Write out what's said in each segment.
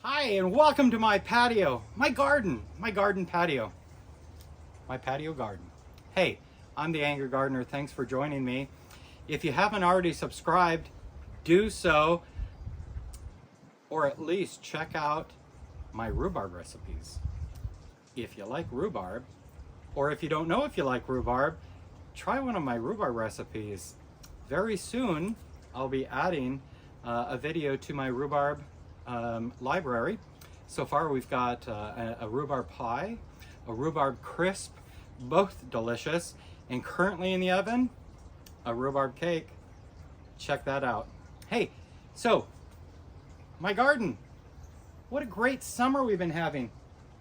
Hi, and welcome to my patio, my garden patio, my patio garden. Hey, I'm the Angry Gardener. Thanks for joining me. If you haven't already subscribed, do so, or at least check out my rhubarb recipes. If you like rhubarb, or if you don't know if you like rhubarb, try one of my rhubarb recipes. Very soon, I'll be adding a video to my rhubarb library. So far we've got a rhubarb pie, a rhubarb crisp, both delicious, and currently in the oven, a rhubarb cake. Check that out. Hey, so my garden, what a great summer we've been having.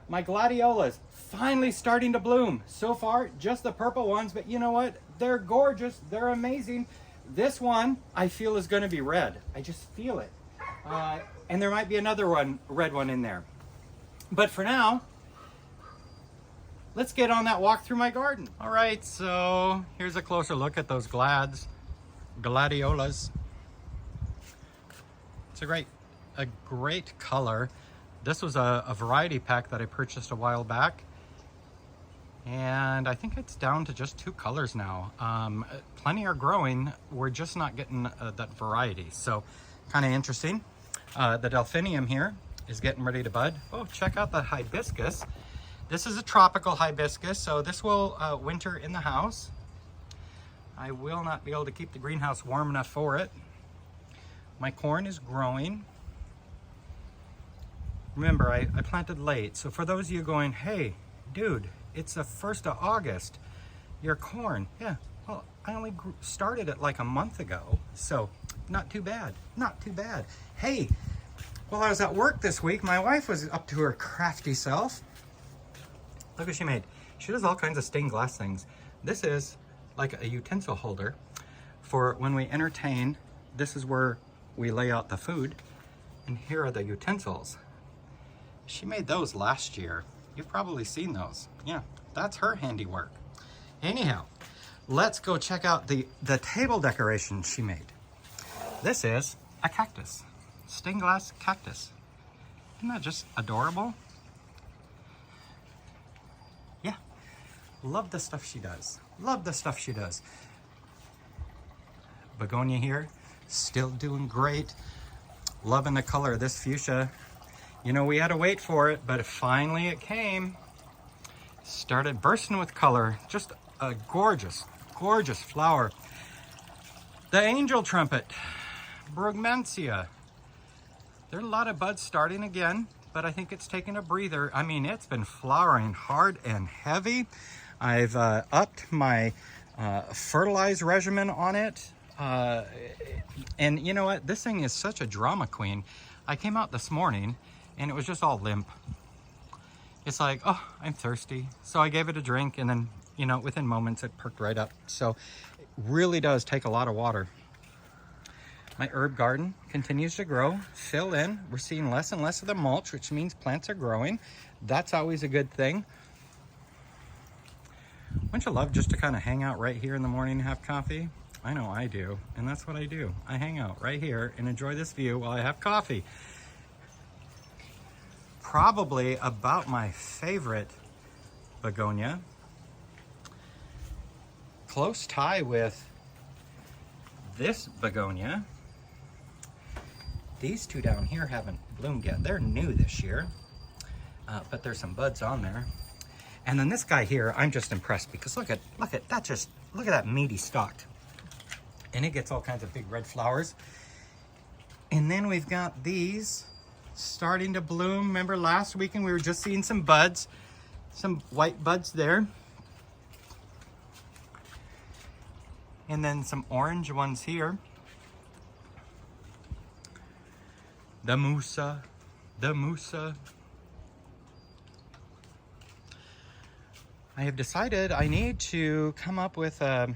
My gladiolas finally starting to bloom. So far, just the purple ones, but you know what? They're gorgeous, they're amazing. This one I feel is gonna be red. I just feel it. And there might be another red one in there. But for now, let's get on that walk through my garden. All right, so here's a closer look at those gladiolas. It's a great color. This was a variety pack that I purchased a while back. And I think it's down to just 2 colors now. Plenty are growing. We're just not getting that variety. So kind of interesting. The delphinium here is getting ready to bud. Oh, check out the hibiscus. This is a tropical hibiscus, so this will winter in the house. I will not be able to keep the greenhouse warm enough for it. My corn is growing. Remember, I planted late, so for those of you going, hey, dude, it's the 1st of August, your corn. Yeah, well, I only started it like a month ago, so not too bad, not too bad. Hey, while I was at work this week, my wife was up to her crafty self. Look what she made. She does all kinds of stained glass things. This is like a utensil holder for when we entertain. This is where we lay out the food, and here are the utensils. She made those last year. You've probably seen those. Yeah, that's her handiwork. Anyhow, let's go check out the table decoration she made. This is a cactus, stained glass cactus. Isn't that just adorable? Yeah, love the stuff she does. Love the stuff she does. Begonia here, still doing great. Loving the color of this fuchsia. You know, we had to wait for it, but finally it came. Started bursting with color. Just a gorgeous, gorgeous flower. The angel trumpet, Brugmansia. There are a lot of buds starting again, but I think it's taking a breather. I mean, it's been flowering hard and heavy. I've upped my fertilize regimen on it. And you know what? This thing is such a drama queen. I came out this morning and it was just all limp. It's like, oh, I'm thirsty. So I gave it a drink, and then, you know, within moments it perked right up. So it really does take a lot of water. My herb garden continues to grow, fill in. We're seeing less and less of the mulch, which means plants are growing. That's always a good thing. Wouldn't you love just to kind of hang out right here in the morning and have coffee? I know I do, and that's what I do. I hang out right here and enjoy this view while I have coffee. Probably about my favorite begonia. Close tie with this begonia. These 2 down here haven't bloomed yet. They're new this year, but there's some buds on there. And then this guy here, I'm just impressed because look at that meaty stalk. And it gets all kinds of big red flowers. And then we've got these starting to bloom. Remember last weekend we were just seeing some buds, some white buds there. And then some orange ones here. The Musa. I have decided I need to come up with a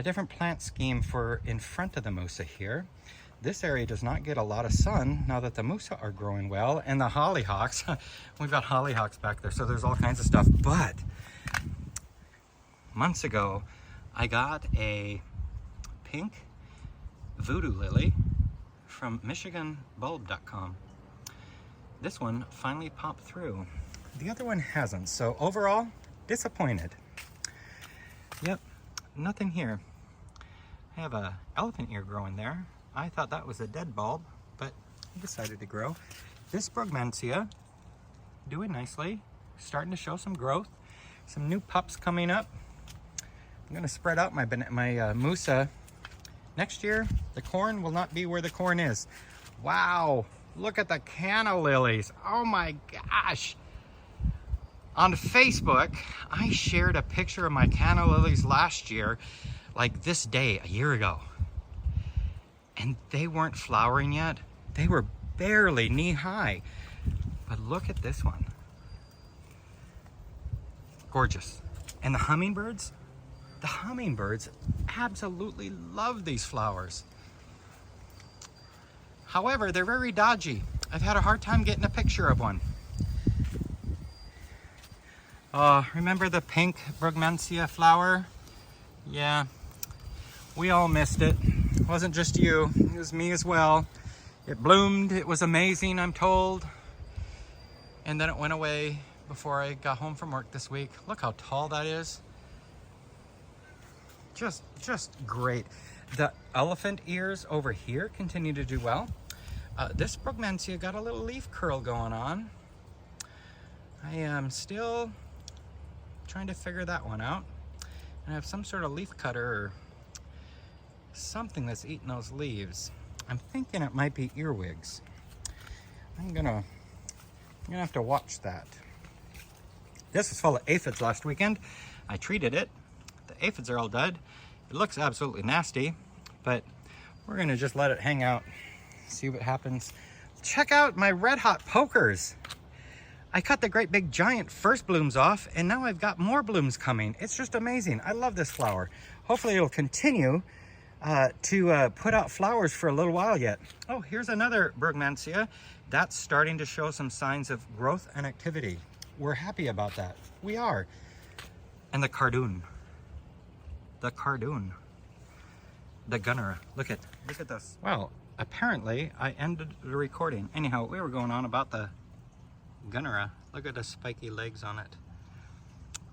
different plant scheme for in front of the Musa here. This area does not get a lot of sun now that the Musa are growing well, and the hollyhocks. We've got hollyhocks back there, so there's all kinds of stuff. But months ago, I got a pink voodoo lily from MichiganBulb.com. this one finally popped through. The other one hasn't, so overall, disappointed. Yep, nothing here. I have a elephant ear growing there. I thought that was a dead bulb, but it decided to grow. This brugmansia, doing nicely, starting to show some growth. Some new pups coming up. I'm gonna spread out my musa. Next year, the corn will not be where the corn is. Wow, look at the canna lilies. Oh my gosh. On Facebook, I shared a picture of my canna lilies last year, like this day, a year ago. And they weren't flowering yet. They were barely knee high. But look at this one. Gorgeous. And the hummingbirds absolutely love these flowers. However, they're very dodgy. I've had a hard time getting a picture of one. Remember the pink brugmansia flower? Yeah, we all missed it. It wasn't just you, it was me as well. It bloomed, it was amazing, I'm told. And then it went away before I got home from work this week. Look how tall that is. Just great. The elephant ears over here continue to do well. This brugmansia got a little leaf curl going on. I am still trying to figure that one out. And I have some sort of leaf cutter or something that's eating those leaves. I'm thinking it might be earwigs. I'm gonna have to watch that. This was full of aphids last weekend. I treated it. The aphids are all dead. It looks absolutely nasty, but we're gonna just let it hang out, see what happens. Check out my red hot pokers. I cut the great big giant first blooms off, and now I've got more blooms coming. It's just amazing. I love this flower. Hopefully it'll continue to put out flowers for a little while yet. Oh, here's another brugmansia. That's starting to show some signs of growth and activity. We're happy about that. We are. And the cardoon. The cardoon. The gunner. Look at this. Well, apparently I ended the recording. Anyhow, we were going on about the gunnera. Look at the spiky legs on it.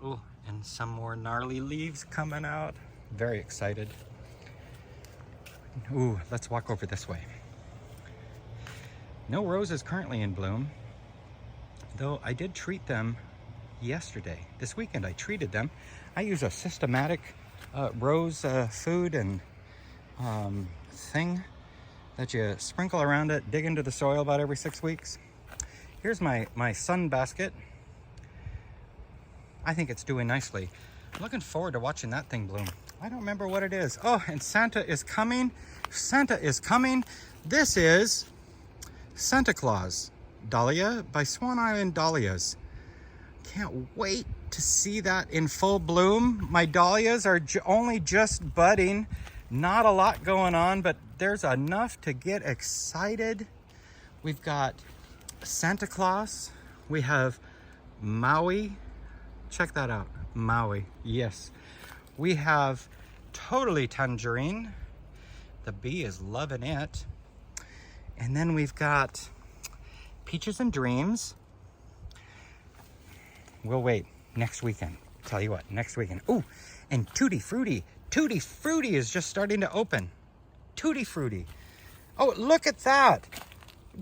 Oh, and some more gnarly leaves coming out. Very excited. Ooh, let's walk over this way. No roses currently in bloom, though I did treat them yesterday. This weekend I treated them. I use a systematic rose food and thing that you sprinkle around it, dig into the soil about every 6 weeks. Here's my sun basket. I think it's doing nicely. I'm looking forward to watching that thing bloom. I don't remember what it is. Oh, and Santa is coming. Santa is coming. This is Santa Claus Dahlia by Swan Island Dahlias. Can't wait to see that in full bloom. My dahlias are only just budding. Not a lot going on, but there's enough to get excited. We've got Santa Claus. We have Maui. Check that out. Maui. Yes. We have Totally Tangerine. The bee is loving it. And then we've got Peaches and Dreams. We'll wait next weekend. Tell you what, next weekend. Ooh, and Tutti Frutti. Tutti Frutti is just starting to open. Tutti Frutti. Oh, look at that.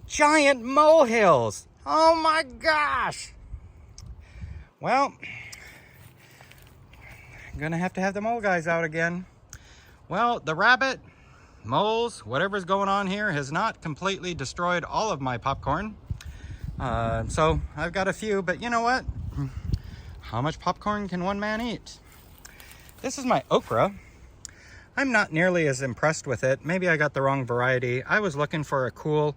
Giant molehills. Oh my gosh. Well, I'm gonna have to have the mole guys out again. Well, the rabbit, moles, whatever's going on here has not completely destroyed all of my popcorn. So I've got a few, but you know what? How much popcorn can one man eat? This is my okra. I'm not nearly as impressed with it. Maybe I got the wrong variety. I was looking for a cool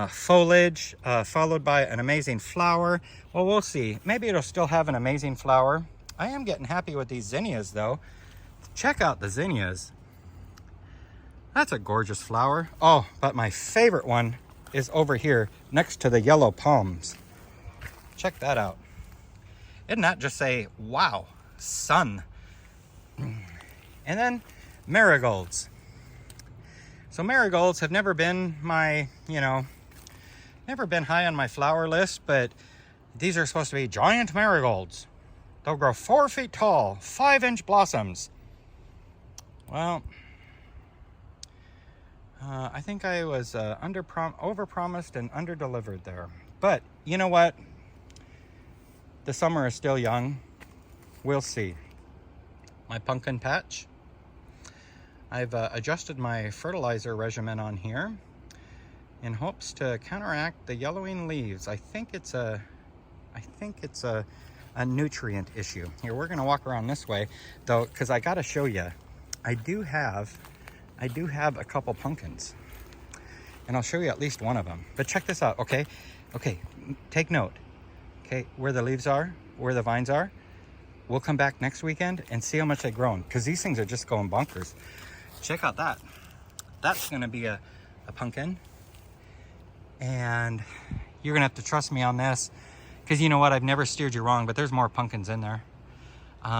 foliage followed by an amazing flower. Well, we'll see. Maybe it'll still have an amazing flower. I am getting happy with these zinnias though. Check out the zinnias. That's a gorgeous flower. Oh, but my favorite one is over here next to the yellow palms. Check that out. Isn't that just say, wow, sun. And then marigolds. So marigolds have never been my, Never been high on my flower list, but these are supposed to be giant marigolds. They'll grow 4 feet tall, 5-inch blossoms. Well, I think I was overpromised and underdelivered there. But you know what? The summer is still young. We'll see. My pumpkin patch. I've adjusted my fertilizer regimen on here in hopes to counteract the yellowing leaves. I think it's a nutrient issue. Here, we're gonna walk around this way though, because I gotta show you. I do have a couple pumpkins, and I'll show you at least one of them. But check this out, okay? Okay, take note. Okay, where the leaves are, where the vines are. We'll come back next weekend and see how much they've grown, because these things are just going bonkers. Check out that. That's gonna be a pumpkin. And you're gonna have to trust me on this, because you know what, I've never steered you wrong, but there's more pumpkins in there.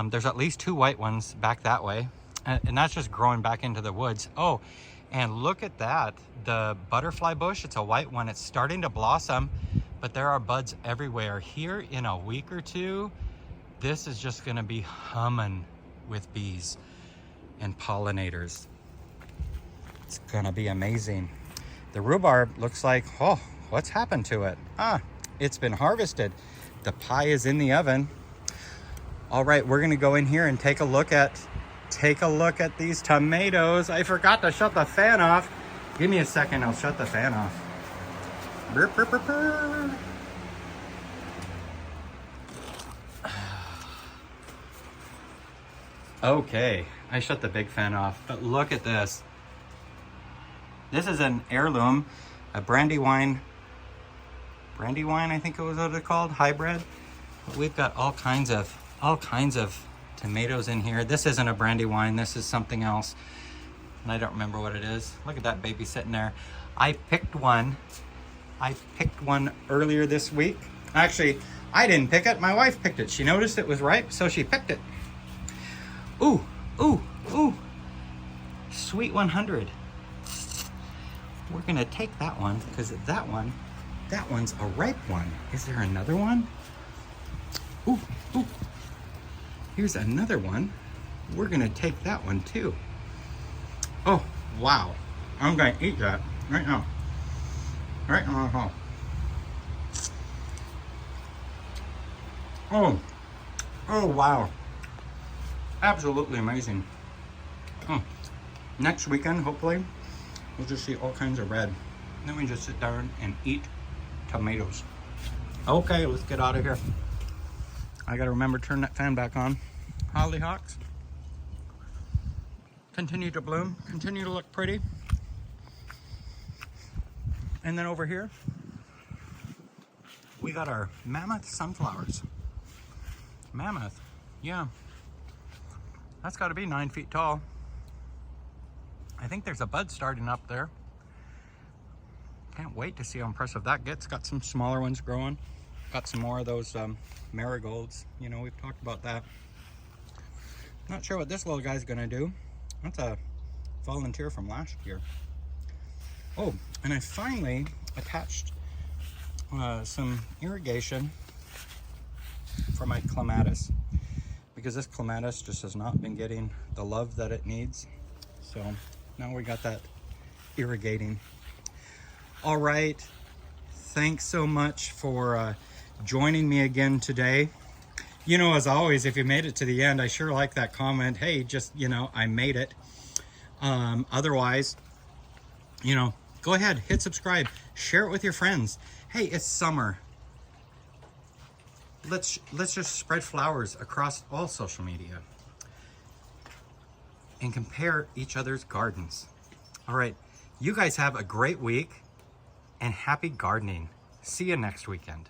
There's at least 2 white ones back that way. And that's just growing back into the woods. Oh, and look at that. The butterfly bush, it's a white one. It's starting to blossom, but there are buds everywhere. Here in a week or two, this is just gonna be humming with bees and pollinators. It's gonna be amazing. The rhubarb looks like, oh, what's happened to it? It's been harvested. The pie is in the oven. All right, we're gonna go in here and take a look at these tomatoes. I forgot to shut the fan off. Give me a second, I'll shut the fan off. Burr, burr, burr, burr. Okay, I shut the big fan off, but look at this. This is an heirloom, a Brandywine, I think it was what it's called, hybrid. But we've got all kinds of tomatoes in here. This isn't a Brandywine, this is something else. And I don't remember what it is. Look at that baby sitting there. I picked one earlier this week. Actually, I didn't pick it, my wife picked it. She noticed it was ripe, so she picked it. Ooh, ooh, ooh. Sweet 100. We're gonna take that one, because that one's a ripe one. Is there another one? Ooh, ooh. Here's another one. We're gonna take that one too. Oh, wow. I'm gonna eat that right now. Right now. Oh, wow. Absolutely amazing. Next weekend, hopefully, we'll just see all kinds of red. Then we just sit down and eat tomatoes. Okay, let's get out of here. I gotta remember to turn that fan back on. Hollyhocks continue to bloom, continue to look pretty. And then over here, we got our mammoth sunflowers. Mammoth, yeah. That's gotta be 9 feet tall. I think there's a bud starting up there. Can't wait to see how impressive that gets. Got some smaller ones growing. Got some more of those marigolds. You know, we've talked about that. Not sure what this little guy's gonna do. That's a volunteer from last year. Oh, and I finally attached some irrigation for my clematis, because this clematis just has not been getting the love that it needs. So now we got that irrigating. All right, thanks so much for joining me again today. You know, as always, if you made it to the end, I sure like that comment. Hey, just, you know, I made it. Otherwise, you know, go ahead, hit subscribe, share it with your friends. Hey, it's summer. Let's just spread flowers across all social media and compare each other's gardens. All right, you guys have a great week and happy gardening. See you next weekend.